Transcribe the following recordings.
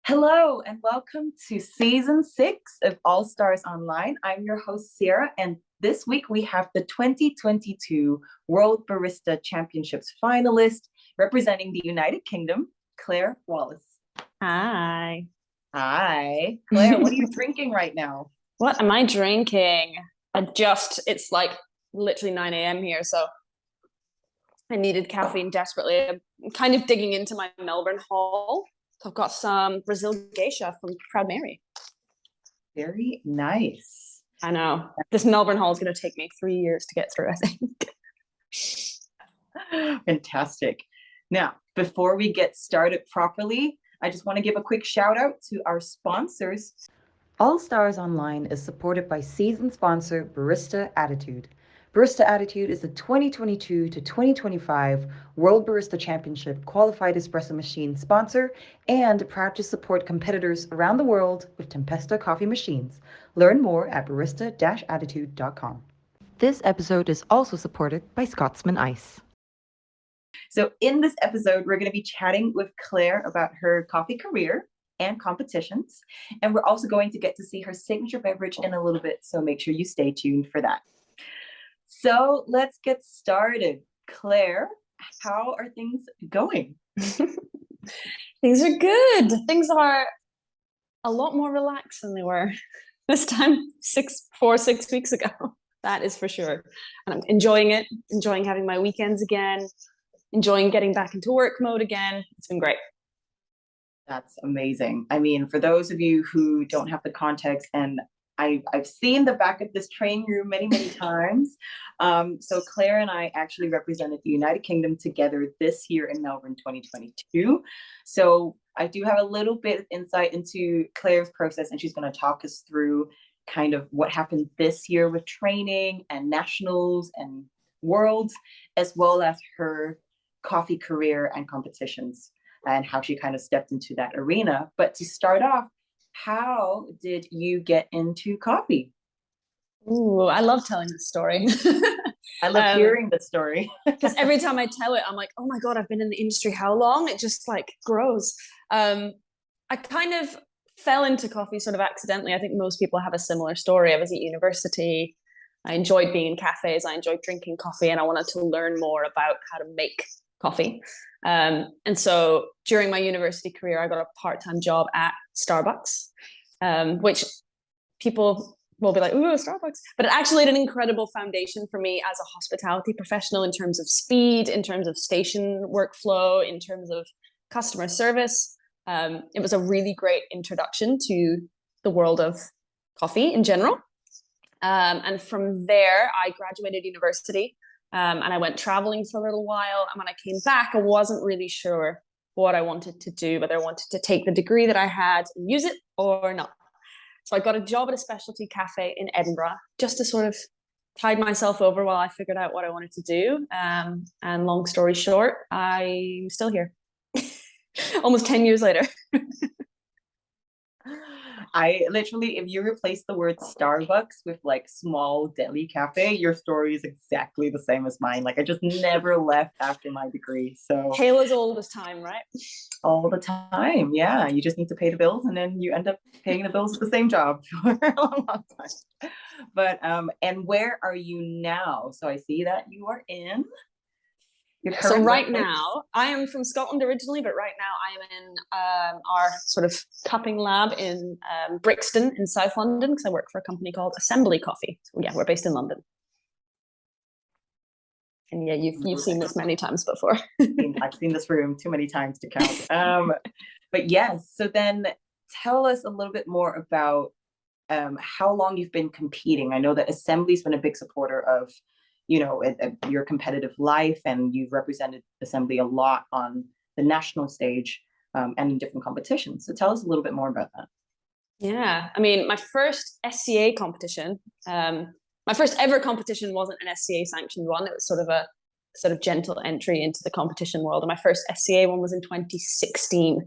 Hello and welcome to season 6 of All Stars Online. I'm your host, Sierra, and this week we have the 2022 World Barista Championships Finalist representing the United Kingdom, Claire Wallace. Hi. Hi. Claire, what are you drinking right now? What am I drinking? It's like literally 9 a.m. here, so I needed caffeine desperately. I'm kind of digging into my Melbourne haul. So I've got some Brazil geisha from Proud Mary. Very nice. I know. This Melbourne haul is going to take me 3 years to get through, I think. Fantastic. Now, before we get started properly, I just want to give a quick shout out to our sponsors. All Stars Online is supported by season sponsor Barista Attitude. Barista Attitude is the 2022 to 2025 World Barista Championship Qualified Espresso Machine sponsor and proud to support competitors around the world with Tempesta coffee machines. Learn more at barista-attitude.com. This episode is also supported by Scotsman Ice. So in this episode, we're going to be chatting with Claire about her coffee career and competitions. And we're also going to get to see her signature beverage in a little bit. So make sure you stay tuned for that. So let's get started. Claire, how are things going? Things are good. Things are a lot more relaxed than they were this time 6 weeks ago. That is for sure. And I'm enjoying it, enjoying having my weekends again, enjoying getting back into work mode again. It's been great. That's amazing. I mean, for those of you who don't have the context, and I've seen the back of this training room many times. So Claire and I actually represented the United Kingdom together this year in Melbourne 2022. So I do have a little bit of insight into Claire's process, and she's going to talk us through kind of what happened this year with training and nationals and worlds, as well as her coffee career and competitions and how she kind of stepped into that arena. But to start off, how did you get into coffee? Ooh, I love telling this story. I love hearing the story. Because every time I tell it, I'm like, oh my God, I've been in the industry how long? It just like grows. I kind of fell into coffee sort of accidentally. I think most people have a similar story. I was at university. I enjoyed being in cafes. I enjoyed drinking coffee, and I wanted to learn more about how to make coffee. And so during my university career, I got a part-time job at Starbucks, which people will be like, ooh, Starbucks. But it actually had an incredible foundation for me as a hospitality professional in terms of speed, in terms of station workflow, in terms of customer service. It was a really great introduction to the world of coffee in general. And from there, I graduated university. And I went traveling for a little while. And when I came back, I wasn't really sure what I wanted to do, whether I wanted to take the degree that I had and use it or not. So I got a job at a specialty cafe in Edinburgh just to sort of tide myself over while I figured out what I wanted to do. And long story short, I'm still here almost 10 years later. I literally, if you replace the word Starbucks with like small deli cafe, your story is exactly the same as mine. Like I just never left after my degree. So tale as old as time, right? All the time. Yeah. You just need to pay the bills, and then you end up paying the bills at the same job for a long time. But and where are you now? So I see that you are in so right now, I am from Scotland originally, but right now I am in our sort of cupping lab in Brixton in South London, because I work for a company called Assembly Coffee. So yeah, we're based in London. And yeah, you've seen this many times before. I've seen this room too many times to count. But yes, so then tell us a little bit more about how long you've been competing. I know that Assembly's been a big supporter of your competitive life, and you've represented Assembly a lot on the national stage and in different competitions. So tell us a little bit more about that. Yeah, I mean, my first SCA competition, my first ever competition wasn't an SCA sanctioned one. It was sort of gentle entry into the competition world. And my first SCA one was in 2016.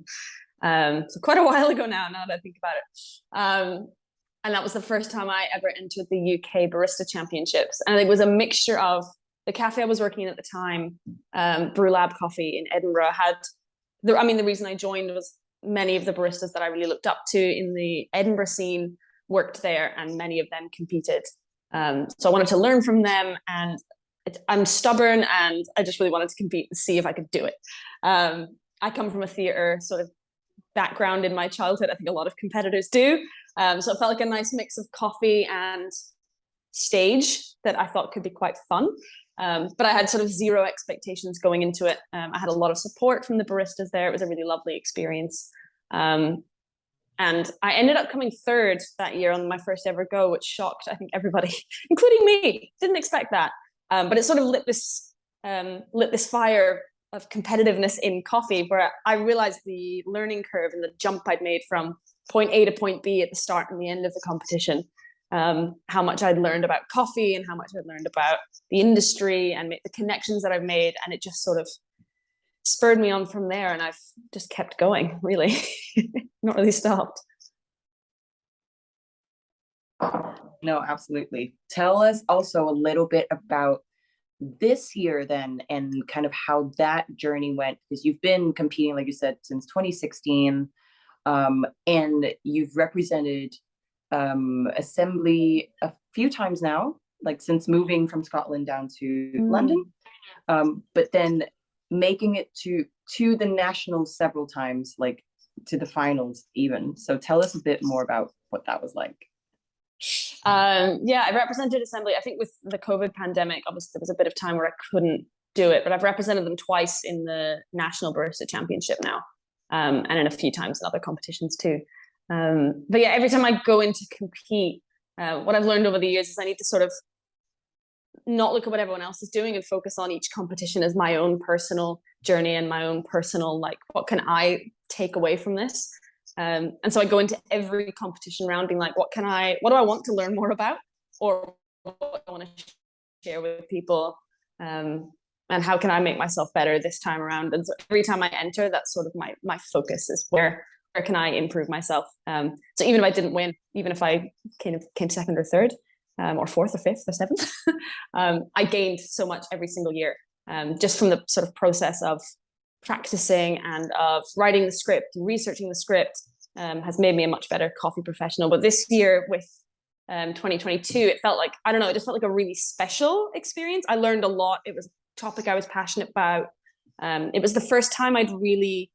So quite a while ago now that I think about it. And that was the first time I ever entered the UK Barista Championships. And it was a mixture of the cafe I was working in at the time, Brew Lab Coffee in Edinburgh, the reason I joined was many of the baristas that I really looked up to in the Edinburgh scene worked there, and many of them competed. So I wanted to learn from them, and I'm stubborn, and I just really wanted to compete and see if I could do it. I come from a theatre sort of background in my childhood. I think a lot of competitors do. So it felt like a nice mix of coffee and stage that I thought could be quite fun. But I had sort of zero expectations going into it. I had a lot of support from the baristas there. It was a really lovely experience. And I ended up coming third that year on my first ever go, which shocked, I think, everybody, including me. Didn't expect that. But it sort of lit this fire of competitiveness in coffee, where I realized the learning curve and the jump I'd made from point A to point B at the start and the end of the competition. How much I'd learned about coffee and how much I'd learned about the industry and the connections that I've made. And it just sort of spurred me on from there. And I've just kept going, really, not really stopped. No, absolutely. Tell us also a little bit about this year then, and kind of how that journey went, because you've been competing, like you said, since 2016, and you've represented Assembly a few times now, like since moving from Scotland down to London, but then making it to the nationals several times, like to the finals even. So tell us a bit more about what that was like. Yeah, I represented Assembly. I think with the COVID pandemic, obviously there was a bit of time where I couldn't do it, but I've represented them twice in the National Barista Championship now, and in a few times in other competitions too. But yeah, every time I go in to compete, what I've learned over the years is I need to sort of not look at what everyone else is doing and focus on each competition as my own personal journey and my own personal, like, what can I take away from this? And so I go into every competition round being like, what do I want to learn more about, or what I want to share with people, and how can I make myself better this time around? And so every time I enter, that's sort of my focus is where can I improve myself? So even if I didn't win, even if I came second or third, or fourth or fifth or seventh, I gained so much every single year, just from the sort of process of practicing and of writing the script and researching the script, has made me a much better coffee professional. But this year with 2022, it felt like, I don't know, it just felt like a really special experience. I learned a lot. It was a topic I was passionate about. It was the first time I'd really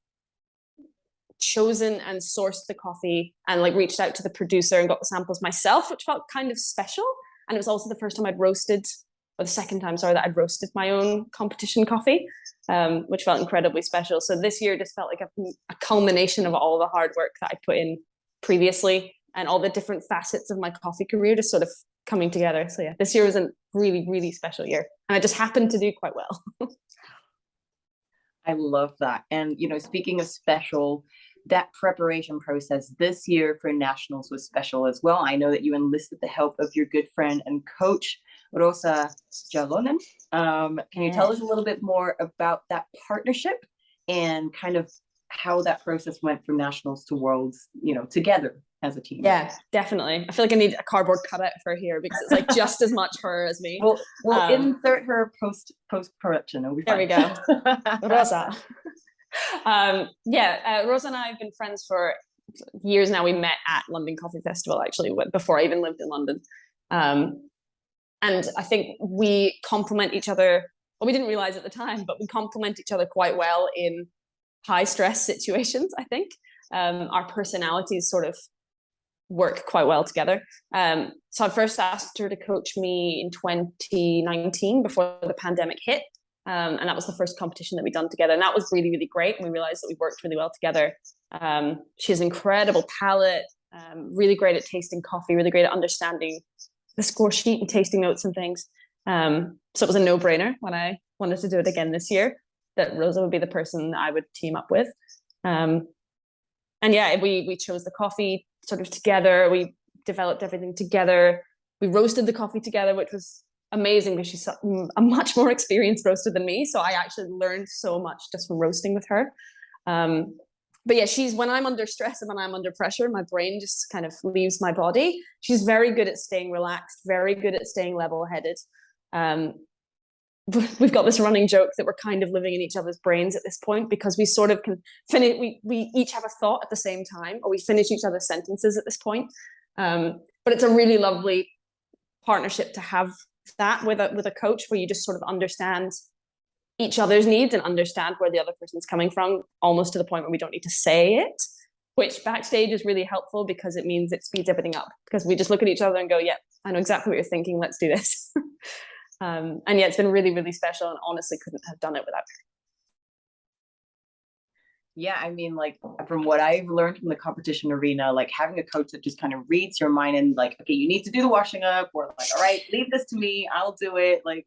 chosen and sourced the coffee and like reached out to the producer and got the samples myself, which felt kind of special. And it was also the first time I'd roasted, or the second time, sorry, that I'd roasted my own competition coffee, which felt incredibly special. So this year just felt like a culmination of all the hard work that I put in previously and all the different facets of my coffee career just sort of coming together. So yeah, this year was a really, really special year. And I just happened to do quite well. I love that. And, you know, speaking of special, that preparation process this year for nationals was special as well. I know that you enlisted the help of your good friend and coach, Rosa Jalonen. Can you tell us a little bit more about that partnership and kind of how that process went from nationals to worlds, you know, together as a team? Yeah, definitely. I feel like I need a cardboard cutout for her here because it's like just as much her as me. We'll insert her post production. There we go. Rosa. Rosa and I have been friends for years now. We met at London Coffee Festival, actually, before I even lived in London. And I think we complement each other. Well, we didn't realize at the time, but we complement each other quite well in high stress situations, I think. Our personalities sort of work quite well together. So I first asked her to coach me in 2019 before the pandemic hit. And that was the first competition that we'd done together. And that was really, really great. And we realized that we worked really well together. She has an incredible palate, really great at tasting coffee, really great at understanding the score sheet and tasting notes and things. So it was a no-brainer when I wanted to do it again this year, that Rosa would be the person I would team up with. And yeah, we chose the coffee sort of together. We developed everything together. We roasted the coffee together, which was amazing because she's a much more experienced roaster than me. So I actually learned so much just from roasting with her. But yeah, when I'm under stress and when I'm under pressure, my brain just kind of leaves my body. She's very good at staying relaxed, very good at staying level-headed. we've got this running joke that we're kind of living in each other's brains at this point, because we sort of can finish, we each have a thought at the same time, or we finish each other's sentences at this point. But it's a really lovely partnership to have that with a coach, where you just sort of understand each other's needs and understand where the other person's coming from, almost to the point where we don't need to say it, which backstage is really helpful because it means it speeds everything up, because we just look at each other and go, yeah, I know exactly what you're thinking, let's do this. And yeah, it's been really, really special, and honestly couldn't have done it without her. Yeah, I mean, like, from what I've learned from the competition arena, like having a coach that just kind of reads your mind and like, okay, you need to do the washing up, or like, all right, leave this to me, I'll do it. Like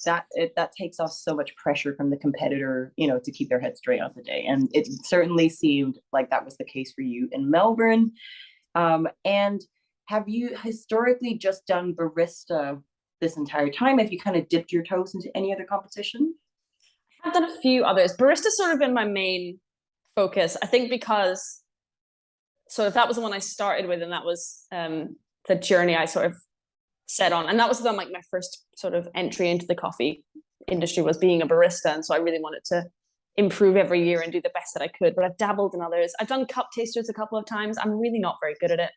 that takes off so much pressure from the competitor, you know, to keep their head straight on the day. And it certainly seemed like that was the case for you in Melbourne. And have you historically just done barista this entire time? Have you kind of dipped your toes into any other competition? I've done a few others. Barista's sort of been my main focus, I think, because sort of that was the one I started with, and that was the journey I sort of set on, and that was then like my first sort of entry into the coffee industry, was being a barista. And so I really wanted to improve every year and do the best that I could. But I've dabbled in others. I've done cup tasters a couple of times. I'm really not very good at it.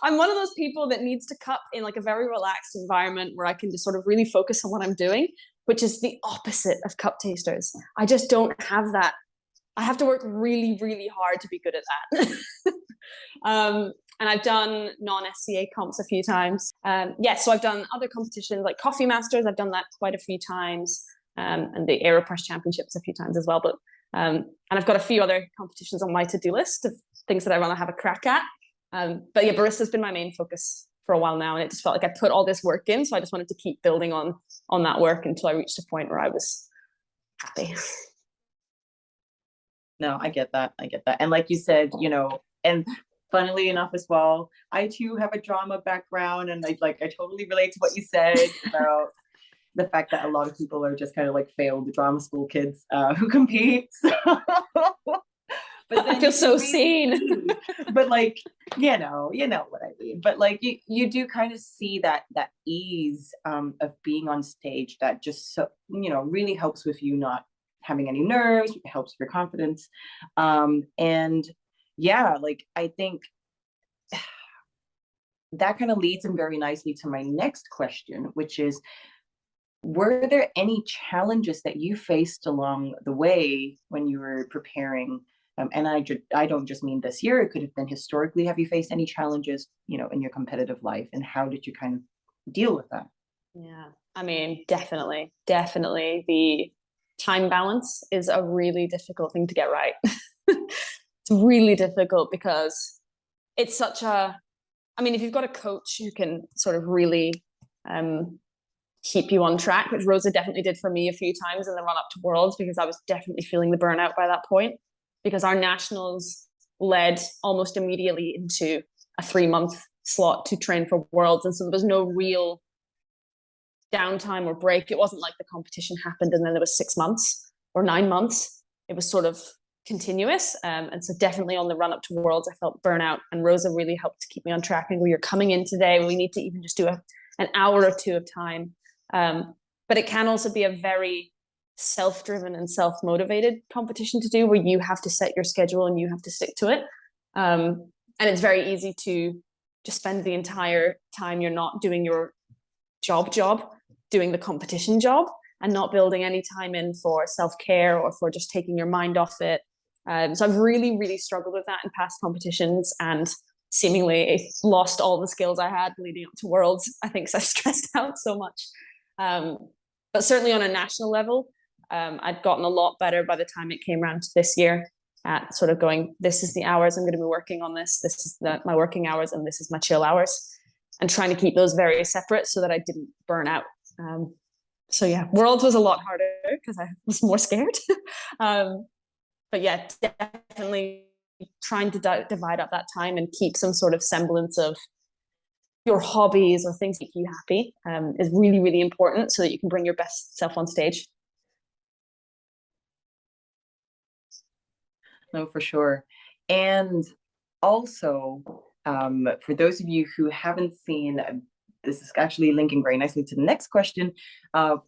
I'm one of those people that needs to cup in like a very relaxed environment where I can just sort of really focus on what I'm doing, which is the opposite of cup tasters. I just don't have that. I have to work really, really hard to be good at that. And I've done non-SCA comps a few times. So I've done other competitions like Coffee Masters. I've done that quite a few times, and the Aeropress Championships a few times as well. But and I've got a few other competitions on my to-do list of things that I want to have a crack at. But yeah, barista's been my main focus for a while now, and it just felt like I put all this work in, so I just wanted to keep building on that work until I reached a point where I was happy. No, I get that. I get that. And like you said, you know, and funnily enough as well, I too have a drama background, and I totally relate to what you said about the fact that a lot of people are just kind of like failed drama school kids who compete. But I feel so seen. But like, you know what I mean. But like you do kind of see that ease of being on stage that just, so, you know, really helps with you not having any nerves, it helps with your confidence. And yeah, like I think that kind of leads in very nicely to my next question, which is, were there any challenges that you faced along the way when you were preparing? And I don't just mean this year, it could have been historically. Have you faced any challenges, you know, in your competitive life, and how did you kind of deal with that? Yeah, I mean, definitely the time balance is a really difficult thing to get right. It's really difficult because it's such a, I mean, if you've got a coach who can sort of really keep you on track, which Rosa definitely did for me a few times in the run up to Worlds, because I was definitely feeling the burnout by that point, because our nationals led almost immediately into a 3-month slot to train for Worlds. And so there was no real downtime or break. It wasn't like the competition happened and then there was 6 months or 9 months. It was sort of continuous. And so definitely on the run up to Worlds, I felt burnout, and Rosa really helped to keep me on track. And you're coming in today, we need to even just do an hour or two of time. But it can also be a very self-driven and self-motivated competition to do, where you have to set your schedule and you have to stick to it. And it's very easy to just spend the entire time you're not doing your job doing the competition job, and not building any time in for self-care or for just taking your mind off it. So I've really, really struggled with that in past competitions, and seemingly lost all the skills I had leading up to Worlds, I think, so I stressed out so much. But certainly on a national level, I'd gotten a lot better by the time it came around to this year, at sort of going, this is the hours I'm going to be working on this is my working hours, and this is my chill hours, and trying to keep those very separate so that I didn't burn out. So yeah, Worlds was a lot harder because I was more scared. But yeah, definitely trying to divide up that time and keep some sort of semblance of your hobbies or things that make you happy is really, really important, so that you can bring your best self on stage. No, for sure. And also, for those of you who haven't seen this is actually linking very nicely to the next question.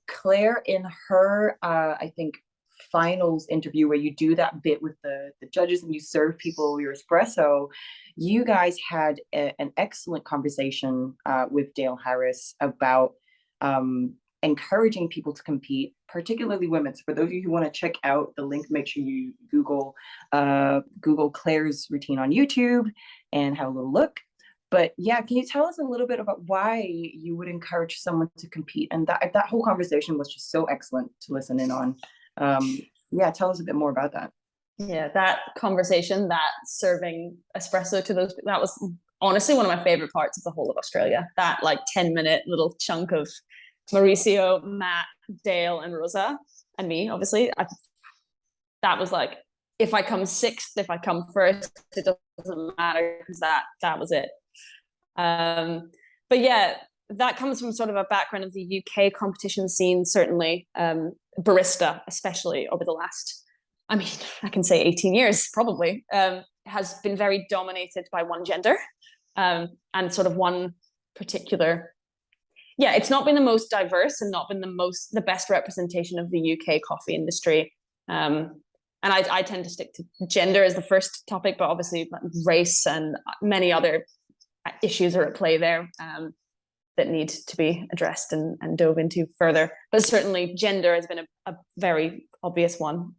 Claire, in her, I think, finals interview where you do that bit with the judges and you serve people your espresso, you guys had an excellent conversation with Dale Harris about encouraging people to compete, particularly women. So for those of you who want to check out the link, make sure you Google Claire's routine on YouTube and have a little look. But yeah, can you tell us a little bit about why you would encourage someone to compete? And that whole conversation was just so excellent to listen in on. Yeah, tell us a bit more about that. Yeah, that conversation, that serving espresso to those, that was honestly one of my favorite parts of the whole of Australia. That like 10-minute little chunk of Mauricio, Matt, Dale, and Rosa, and me, obviously. That was like, if I come sixth, if I come first, it doesn't matter, because that was it. But yeah, that comes from sort of a background of the UK competition scene, certainly barista, especially over the last, I mean, I can say 18 years probably, has been very dominated by one gender, and sort of one particular, yeah, it's not been the most diverse and not been the best representation of the UK coffee industry. And I tend to stick to gender as the first topic, but obviously race and many other issues are at play there that need to be addressed and dove into further. But certainly gender has been a very obvious one.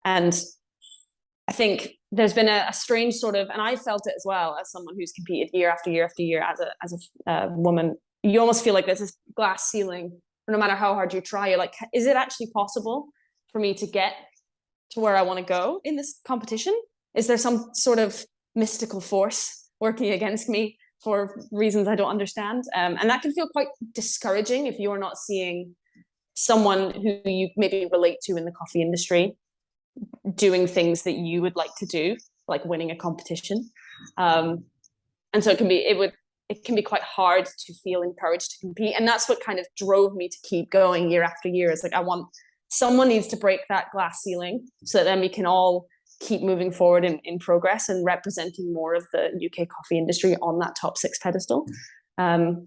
And I think there's been a strange sort of, and I felt it as well as someone who's competed year after year after year as a woman, you almost feel like there's this glass ceiling, no matter how hard you try, you're like, is it actually possible for me to get to where I want to go in this competition? Is there some sort of mystical force working against me for reasons I don't understand? And that can feel quite discouraging if you're not seeing someone who you maybe relate to in the coffee industry doing things that you would like to do, like winning a competition. And so it can be quite hard to feel encouraged to compete. And that's what kind of drove me to keep going year after year. It's like, someone needs to break that glass ceiling so that then we can all keep moving forward in progress and representing more of the UK coffee industry on that top 6 pedestal. And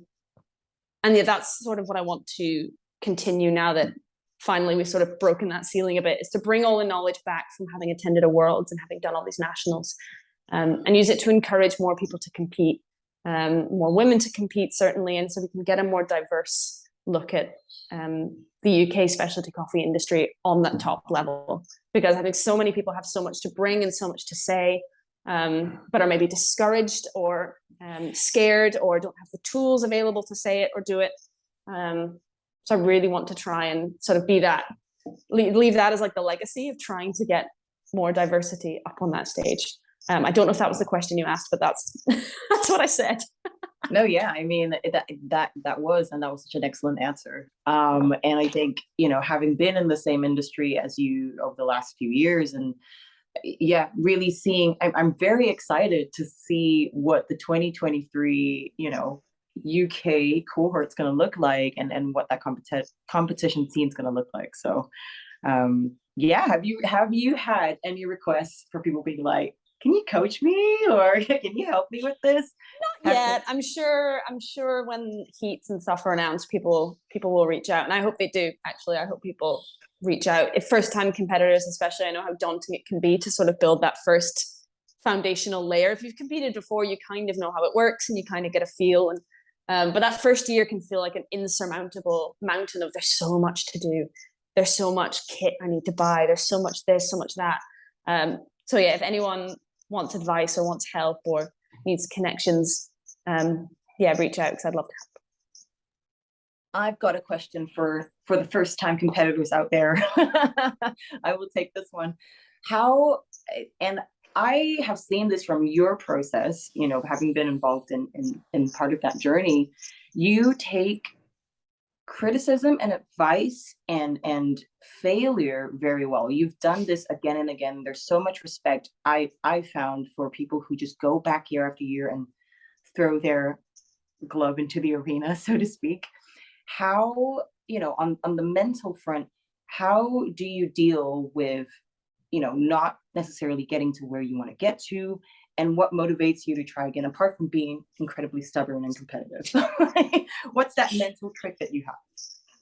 yeah, that's sort of what I want to continue now that finally we've sort of broken that ceiling a bit, is to bring all the knowledge back from having attended a Worlds and having done all these nationals, and use it to encourage more people to compete, more women to compete, certainly, and so we can get a more diverse look at the UK specialty coffee industry on that top level, because I think so many people have so much to bring and so much to say, but are maybe discouraged or scared or don't have the tools available to say it or do it. So I really want to try and sort of be that, leave that as like the legacy of trying to get more diversity up on that stage. I don't know if that was the question you asked, but that's that's what I said. No, yeah, I mean that was such an excellent answer. And I think, having been in the same industry as you over the last few years, and yeah, really seeing, I'm very excited to see what the 2023, UK cohort's going to look like, and what that competition scene is going to look like. So, yeah, have you had any requests for people being like, can you coach me, or can you help me with this? Not yet. I'm sure when heats and stuff are announced, people will reach out, and I hope they do. Actually, I hope people reach out. If first-time competitors, especially, I know how daunting it can be to sort of build that first foundational layer. If you've competed before, you kind of know how it works, and you kind of get a feel. And but that first year can feel like an insurmountable mountain of, there's so much to do, there's so much kit I need to buy, there's so much this, so much that. So yeah, if anyone wants advice or wants help or needs connections, yeah, reach out, because I'd love to help. I've got a question for the first time competitors out there. I will take this one. And I have seen this from your process, having been involved in part of that journey, you take criticism and advice and failure very well. You've done this again and again. There's so much respect I found for people who just go back year after year and throw their glove into the arena, so to speak. How, on the mental front, how do you deal with, not necessarily getting to where you want to get to, and what motivates you to try again, apart from being incredibly stubborn and competitive? What's that mental trick that you have?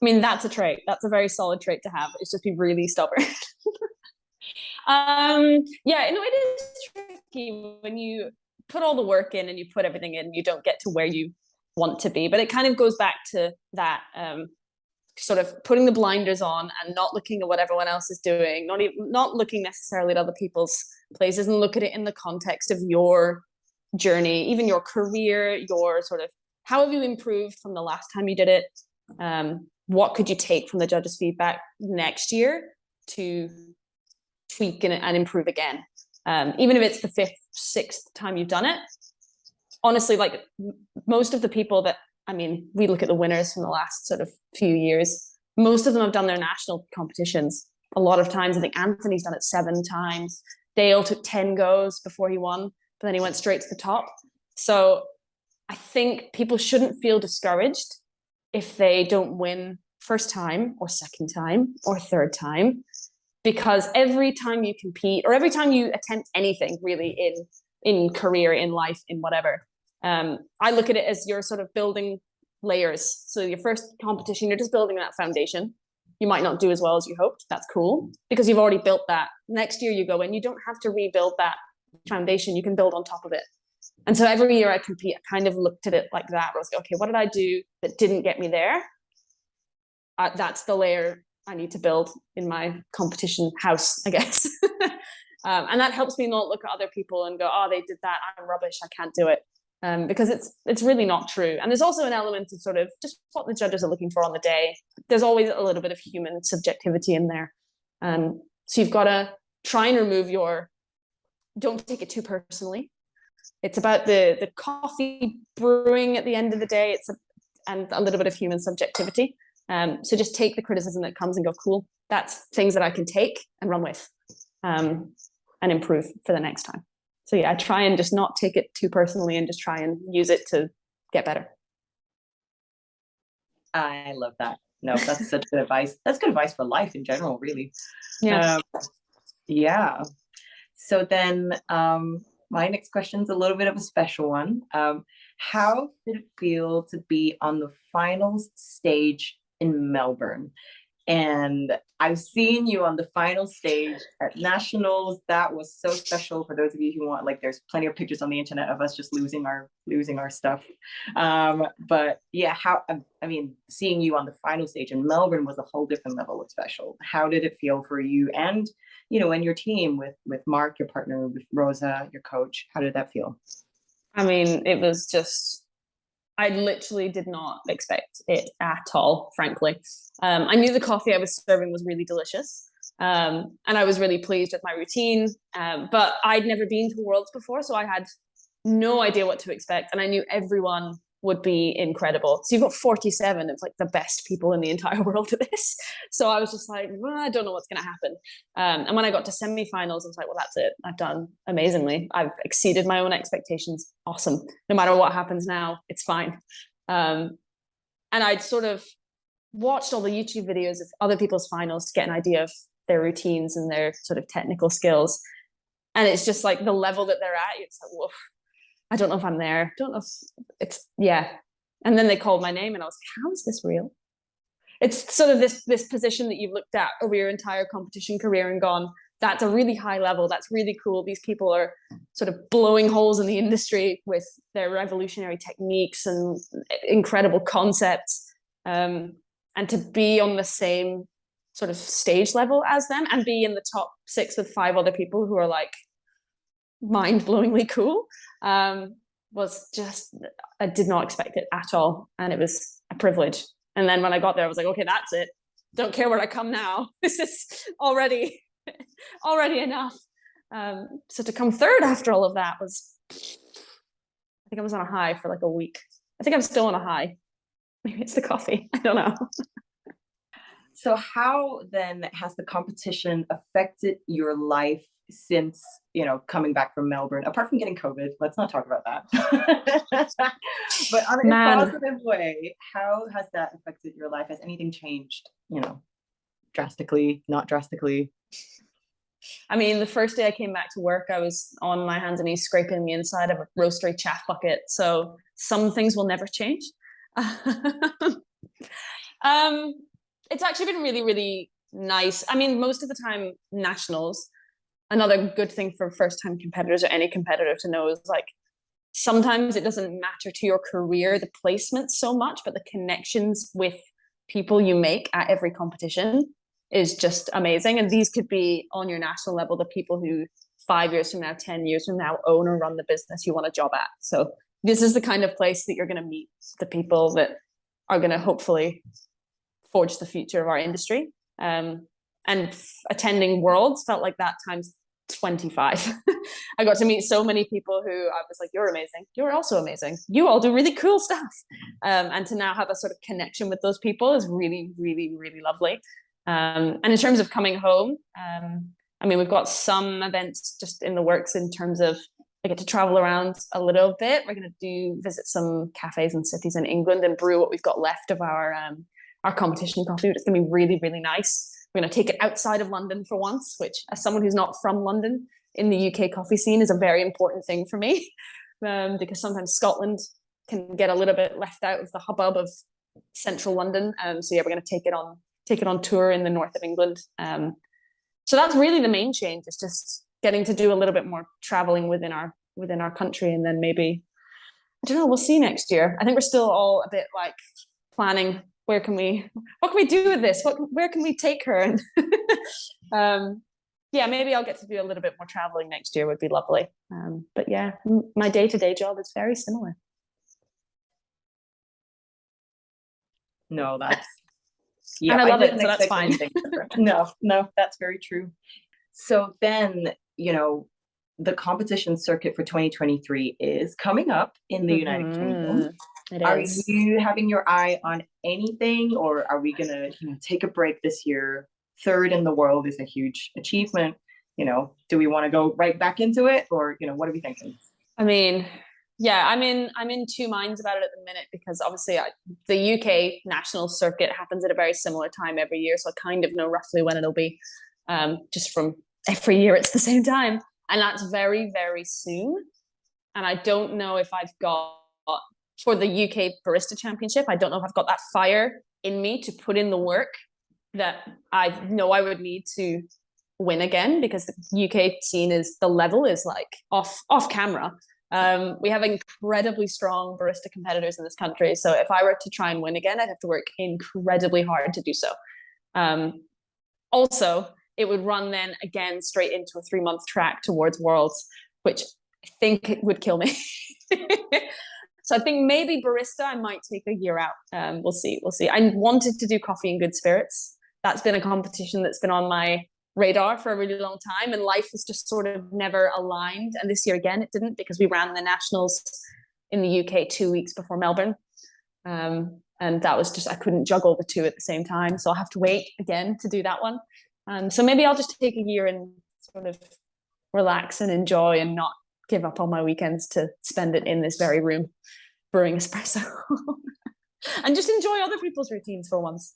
I mean, that's a trait. That's a very solid trait to have. It's just be really stubborn. Yeah, no, it is tricky when you put all the work in and you put everything in, you don't get to where you want to be. But it kind of goes back to that sort of putting the blinders on and not looking at what everyone else is doing, not looking necessarily at other people's places, and look at it in the context of your journey, even your career, your sort of how have you improved from the last time you did it? What could you take from the judges' feedback next year to tweak and improve again? Even if it's the 5th, 6th time you've done it. Honestly, like most of the people that, I mean, we look at the winners from the last sort of few years, most of them have done their national competitions a lot of times. I think Anthony's done it 7 times. Dale took 10 goes before he won, but then he went straight to the top. So I think people shouldn't feel discouraged if they don't win first time or second time or third time, because every time you compete or every time you attempt anything really in career, in life, in whatever, I look at it as you're sort of building layers. So your first competition, you're just building that foundation. You might not do as well as you hoped. That's cool because you've already built that. Next year you go in, you don't have to rebuild that foundation. You can build on top of it. And so every year I compete, I kind of looked at it like that. I was like, okay, what did I do that didn't get me there? That's the layer I need to build in my competition house, I guess. And that helps me not look at other people and go, oh, they did that, I'm rubbish, I can't do it. Because it's really not true. And there's also an element of sort of just what the judges are looking for on the day. There's always a little bit of human subjectivity in there. So you've got to try and remove don't take it too personally. It's about the coffee brewing at the end of the day. And a little bit of human subjectivity. So just take the criticism that comes and go, cool, that's things that I can take and run with and improve for the next time. So yeah, I try and just not take it too personally and just try and use it to get better. I love that. No, that's such good advice. That's good advice for life in general, really. Yeah. Yeah. So then my next question is a little bit of a special one. How did it feel to be on the finals stage in Melbourne? And I've seen you on the final stage at nationals. That was so special. For those of you who want, like, there's plenty of pictures on the internet of us just losing our stuff. But yeah, I mean, seeing you on the final stage in Melbourne was a whole different level of special. How did it feel for you and, and your team with Mark, your partner, with Rosa, your coach? How did that feel? I mean, it was just, I literally did not expect it at all, frankly. I knew the coffee I was serving was really delicious. And I was really pleased with my routine. But I'd never been to Worlds before, so I had no idea what to expect. And I knew everyone would be incredible. So you've got 47 of like the best people in the entire world at this. So I was just like, well, I don't know what's going to happen. And when I got to semifinals, I was like, well, that's it. I've done amazingly. I've exceeded my own expectations. Awesome. No matter what happens now, it's fine. And I'd sort of watched all the YouTube videos of other people's finals to get an idea of their routines and their sort of technical skills. And it's just like the level that they're at, it's like, whoa, I don't know if I'm there. Don't know if it's, yeah. And then they called my name and I was like, how is this real? It's sort of this position that you've looked at over your entire competition career and gone, that's a really high level. That's really cool. These people are sort of blowing holes in the industry with their revolutionary techniques and incredible concepts. And to be on the same sort of stage level as them and be in the top 6 with 5 other people who are like mind-blowingly cool was just, I did not expect it at all. And it was a privilege. And then when I got there, I was like, okay, that's it. Don't care where I come now. This is already enough. So to come third after all of that was, I think I was on a high for like a week. I think I'm still on a high. Maybe it's the coffee. I don't know. So how then has the competition affected your life since, coming back from Melbourne, apart from getting COVID? Let's not talk about that. But on a positive way, how has that affected your life? Has anything changed, drastically, not drastically? I mean, the first day I came back to work, I was on my hands and knees scraping the inside of a roastery chaff bucket. So some things will never change. It's actually been really, really nice. I mean, most of the time, nationals, another good thing for first-time competitors or any competitor to know is like, sometimes it doesn't matter to your career, the placement so much, but the connections with people you make at every competition is just amazing. And these could be on your national level, the people who 5 years from now, 10 years from now, own or run the business you want a job at. So this is the kind of place that you're going to meet the people that are going to hopefully forge the future of our industry. And attending Worlds felt like that times 25. I got to meet so many people who I was like, you're amazing. You're also amazing. You all do really cool stuff. And to now have a sort of connection with those people is really, really, really lovely. And in terms of coming home, I mean, we've got some events just in the works in terms of I get to travel around a little bit. We're going to visit some cafes and cities in England and brew what we've got left of our competition coffee. It's going to be really, really nice. We're going to take it outside of London for once, which as someone who's not from London in the UK coffee scene is a very important thing for me, because sometimes Scotland can get a little bit left out of the hubbub of central London. So yeah, we're going to take it on tour in the north of England. So that's really the main change. It's just getting to do a little bit more traveling within our country, and then maybe, I don't know, we'll see next year. I think we're still all a bit like planning what can we do with this? Where can we take her? And yeah, maybe I'll get to do a little bit more traveling next year would be lovely. But yeah, my day-to-day job is very similar. No, that's and I love it, so that's fine. No, that's very true. So then, the competition circuit for 2023 is coming up in the United Kingdom. Are you having your eye on anything, or are we gonna take a break this year? Third in the world is a huge achievement. Do we want to go right back into it, or what are we thinking? I mean, yeah, I'm in two minds about it at the minute, because obviously the UK national circuit happens at a very similar time every year, so I kind of know roughly when it'll be. Just from every year it's the same time, and that's very, very soon. And I don't know if I've got, for the UK Barista Championship, I don't know if I've got that fire in me to put in the work that I know I would need to win again, because the UK scene the level is like off camera. We have incredibly strong barista competitors in this country. So if I were to try and win again, I'd have to work incredibly hard to do so. Also, it would run then again straight into a 3-month track towards Worlds, which I think would kill me. So I think maybe barista, I might take a year out. We'll see. I wanted to do coffee and good spirits. That's been a competition that's been on my radar for a really long time, and life has just sort of never aligned. And this year again, it didn't, because we ran the nationals in the UK 2 weeks before Melbourne. And that was just, I couldn't juggle the two at the same time. So I'll have to wait again to do that one. So maybe I'll just take a year and sort of relax and enjoy, and not give up on my weekends to spend it in this very room brewing espresso and just enjoy other people's routines for once.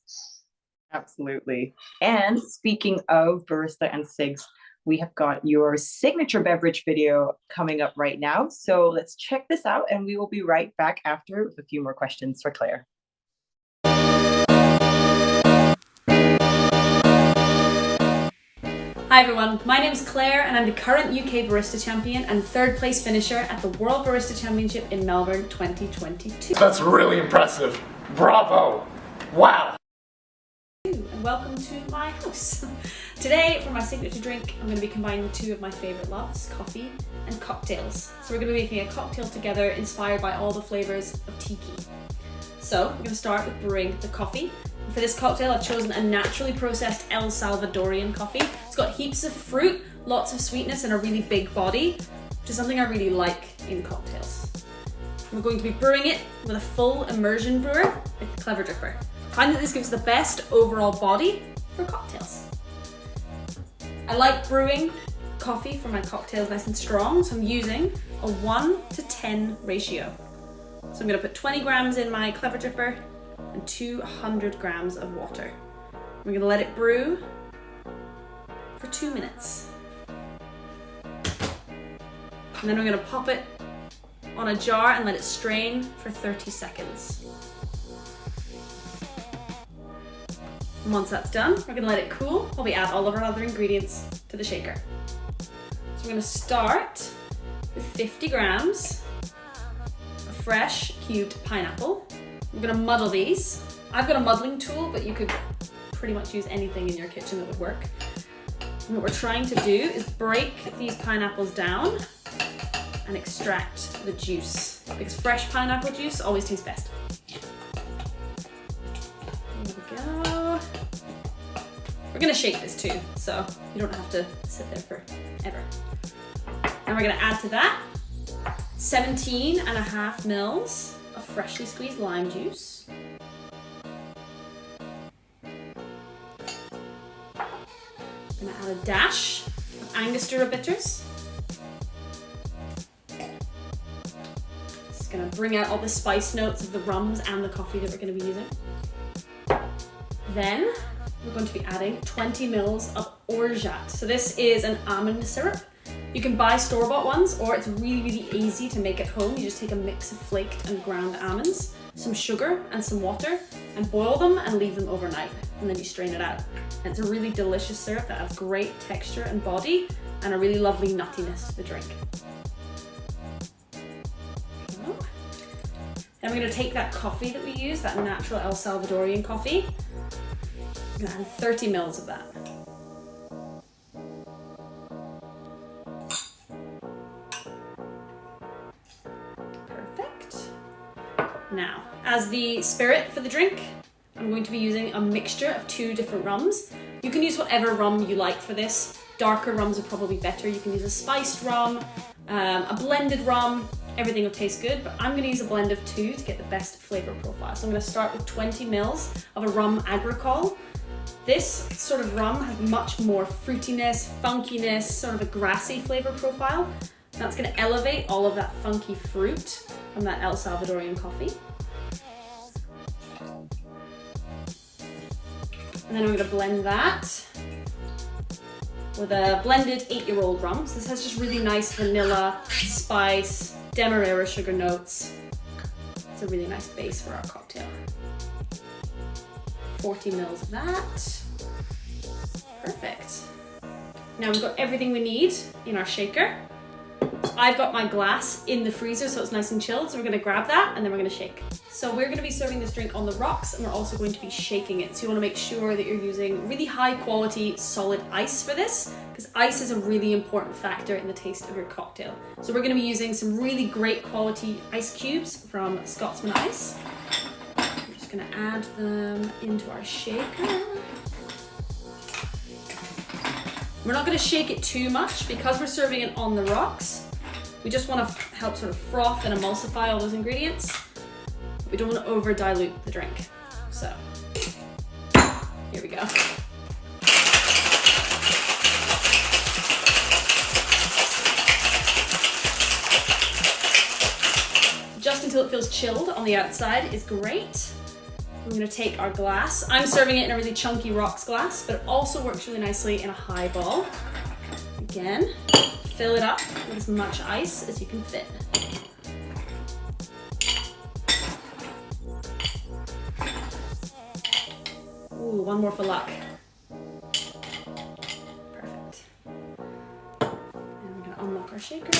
Absolutely. And speaking of barista and cigs, we have got your signature beverage video coming up right now. So let's check this out, and we will be right back after with a few more questions for Claire. Hi everyone, my name is Claire and I'm the current UK Barista Champion and third place finisher at the World Barista Championship in Melbourne 2022. That's really impressive. Bravo. Wow. And welcome to my house. Today, for my signature drink, I'm going to be combining two of my favourite loves, coffee and cocktails. So we're going to be making a cocktail together inspired by all the flavours of tiki. So, I'm going to start with brewing the coffee. For this cocktail, I've chosen a naturally processed El Salvadorian coffee. It's got heaps of fruit, lots of sweetness, and a really big body, which is something I really like in cocktails. We're going to be brewing it with a full immersion brewer with Clever Dripper. I find that this gives the best overall body for cocktails. I like brewing coffee for my cocktails nice and strong, so I'm using a 1:10 ratio. So I'm going to put 20 grams in my Clever Dripper and 200 grams of water. We're going to let it brew for 2 minutes. And then we're gonna pop it on a jar and let it strain for 30 seconds. And once that's done, we're gonna let it cool while we add all of our other ingredients to the shaker. So we're gonna start with 50 grams of fresh cubed pineapple. We're gonna muddle these. I've got a muddling tool, but you could pretty much use anything in your kitchen that would work. And what we're trying to do is break these pineapples down and extract the juice, because fresh pineapple juice always tastes best. There we go. We're gonna shake this too, so you don't have to sit there forever. And we're gonna add to that 17.5 mils of freshly squeezed lime juice. I'm gonna add a dash of Angostura bitters. It's gonna bring out all the spice notes of the rums and the coffee that we're gonna be using. Then we're going to be adding 20 mils of orgeat. So this is an almond syrup. You can buy store-bought ones, or it's really, really easy to make at home. You just take a mix of flaked and ground almonds, some sugar and some water, and boil them and leave them overnight. And then you strain it out. And it's a really delicious syrup that has great texture and body and a really lovely nuttiness to the drink. Then we're gonna take that coffee that we use, that natural El Salvadorian coffee. I'm gonna add 30 mils of that. Perfect. Now, as the spirit for the drink, I'm going to be using a mixture of 2 different rums. You can use whatever rum you like for this. Darker rums are probably better. You can use a spiced rum, a blended rum, everything will taste good, but I'm gonna use a blend of 2 to get the best flavor profile. So I'm gonna start with 20 mils of a rum agricole. This sort of rum has much more fruitiness, funkiness, sort of a grassy flavor profile. That's gonna elevate all of that funky fruit from that El Salvadorian coffee. And then I'm gonna blend that with a blended 8-year-old rum. So this has just really nice vanilla, spice, demerara sugar notes. It's a really nice base for our cocktail. 40 mils of that. Perfect. Now we've got everything we need in our shaker. I've got my glass in the freezer so it's nice and chilled, so we're gonna grab that and then we're gonna shake. So we're gonna be serving this drink on the rocks and we're also going to be shaking it. So you wanna make sure that you're using really high quality solid ice for this, because ice is a really important factor in the taste of your cocktail. So we're gonna be using some really great quality ice cubes from Scotsman Ice. I'm just gonna add them into our shaker. We're not gonna shake it too much because we're serving it on the rocks. We just wanna help sort of froth and emulsify all those ingredients. We don't wanna over dilute the drink. So, here we go. Just until it feels chilled on the outside is great. I'm gonna take our glass. I'm serving it in a really chunky rocks glass, but it also works really nicely in a highball. Again, fill it up with as much ice as you can fit. Ooh, one more for luck. Perfect. And we're gonna unlock our shaker.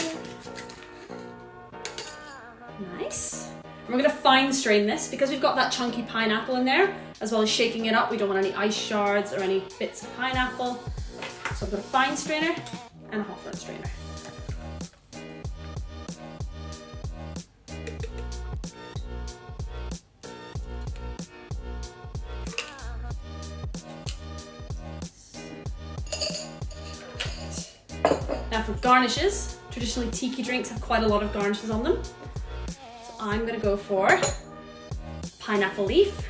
Nice. And we're gonna fine strain this because we've got that chunky pineapple in there, as well as shaking it up. We don't want any ice shards or any bits of pineapple. So I've got a fine strainer and a Hawthorne strainer. Now for garnishes, traditionally tiki drinks have quite a lot of garnishes on them. So I'm gonna go for pineapple leaf.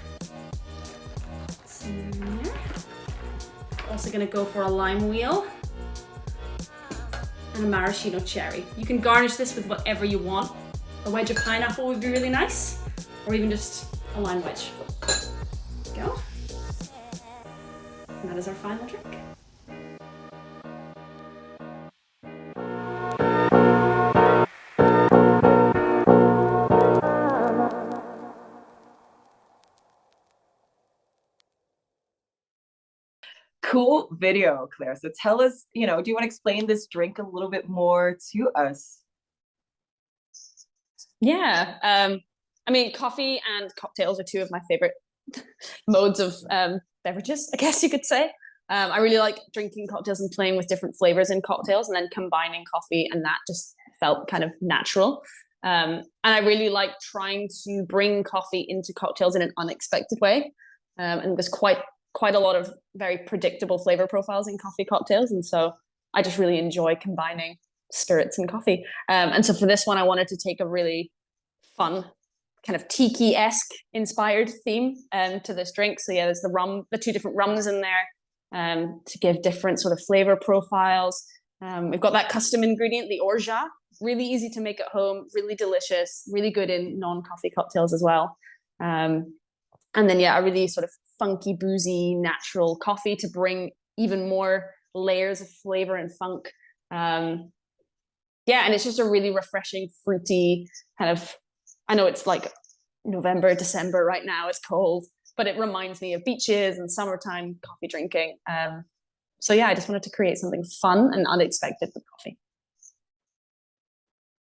Also gonna go for a lime wheel and a maraschino cherry. You can garnish this with whatever you want. A wedge of pineapple would be really nice, or even just a lime wedge. There we go. And that is our final drink. cool video, Claire. So tell us, do you want to explain this drink a little bit more to us? Yeah. I mean, coffee and cocktails are two of my favorite modes of beverages, I guess you could say. I really like drinking cocktails and playing with different flavors in cocktails, and then combining coffee, and that just felt kind of natural. And I really like trying to bring coffee into cocktails in an unexpected way. And there's quite a lot of very predictable flavor profiles in coffee cocktails, and so I just really enjoy combining spirits and coffee. And so for this one, I wanted to take a really fun kind of tiki-esque inspired theme to this drink. So yeah, there's the two different rums in there to give different sort of flavor profiles. We've got that custom ingredient, the orgeat, really easy to make at home, really delicious, really good in non-coffee cocktails as well. And then yeah, a really sort of funky, boozy, natural coffee to bring even more layers of flavor and funk. Yeah, and it's just a really refreshing, fruity kind of, I know it's like November, December right now, it's cold, but it reminds me of beaches and summertime coffee drinking. So yeah, I just wanted to create something fun and unexpected with coffee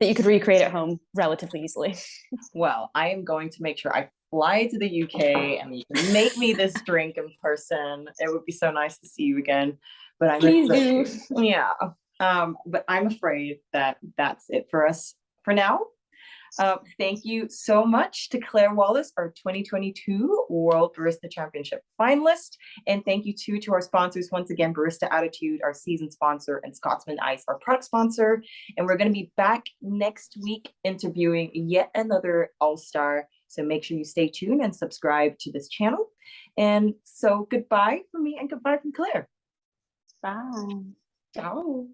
that you could recreate at home relatively easily. Well, I am going to make sure I fly to the UK and you can make me this drink in person. It would be so nice to see you again. But I'm Please afraid, do. yeah. But I'm afraid that that's it for us for now. Thank you so much to Claire Wallace, our 2022 World Barista Championship finalist. And thank you too to our sponsors, once again, Barista Attitude, our season sponsor, and Scotsman Ice, our product sponsor. And we're going to be back next week interviewing yet another all-star. So make sure you stay tuned and subscribe to this channel. And so goodbye from me and goodbye from Claire. Bye. Ciao.